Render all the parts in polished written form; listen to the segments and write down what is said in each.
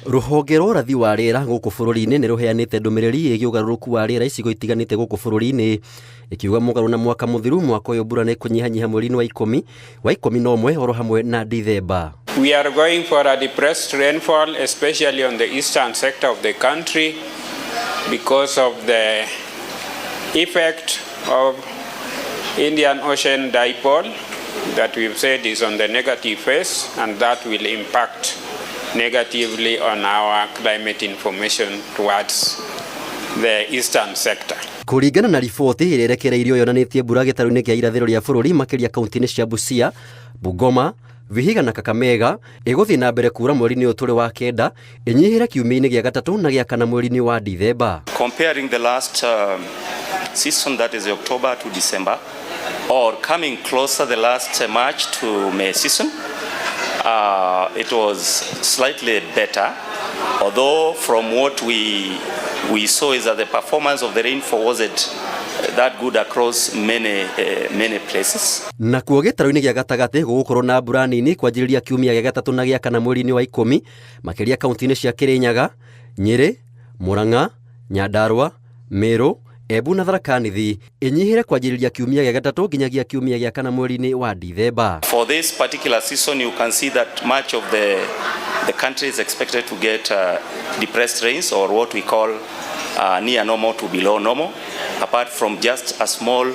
Rũhonge rwa ũrathi wa rĩera gũkũ bũrũri-inĩ nĩ rũheanĩte ndũmĩrĩri ĩgiĩ ũgarũrũku wa rĩera icigo itiganĩte gũkũ bũrũri-inĩ, ikiuga mũgarũ na mwaka mũthiru mwaka ũyũ mbura nĩ kũnyihanyiha mweri-inĩ wa ikũmi na ũmwe oro hamwe na Dithemba. We are going for a depressed rainfall, especially on the eastern sector of the country, because of the effect of Indian Ocean dipole that we've said is on the negative phase, and that will impact negatively on our climate information towards the eastern sector. Kũringana na riboti ĩrĩa ĩrekereirio yonanĩtie mbura gĩtarũ-inĩ kĩa irathĩro rĩa bũrũri makĩria kaunti-inĩ cia Busia, Bungoma, Vihiga na Kakamega ĩgũthiĩ na mbere kuura mweri-inĩ ũyũ tũrĩ wa kenda ĩnyihĩre kiumia-inĩ gĩa gatatũ na gĩa kana mweri-inĩ wa Dithemba. Comparing the last season, that is October to December, or coming closer the last March to May season, it was slightly better, although from what we saw is that the performance of the rainfall wasn't that good across many places. Nakuo gĩtarũ-inĩ gĩa gatagatĩ gũgũkorwo na mbura nini kwanjĩrĩria kiumia gĩa gatatũ na gĩa kana mweri-inĩ wa ikũmi makĩria kaunti-inĩ cia Kirinyaga, Nyeri, Murang'a, Nyandarua, Meru, Embu na Tharaka Nithi ĩnyihĩre kwanjĩrĩria kiumia gĩa gatatũ nginyagia kiumia gĩa kana mweri-inĩ wa Dithemba. For this particular season, you can see that much of the country is expected to get depressed rains, or what we call near normal to below normal, apart from just a small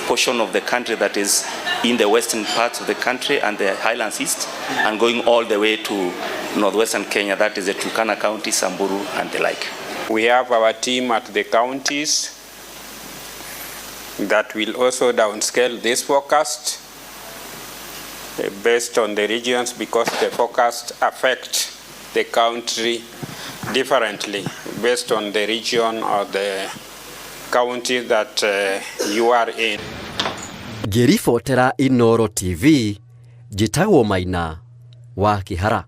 portion of the country that is in the western parts of the country and the highlands east, and going all the way to northwestern Kenya, that is the Turkana County, Samburu and the like. We have our team at the counties that will also downscale this forecast based on the regions, because the forecast affect the country differently based on the region or the county that you are in. Ngĩribotera Inooro TV, njĩtagwo Maina wa Kĩhara.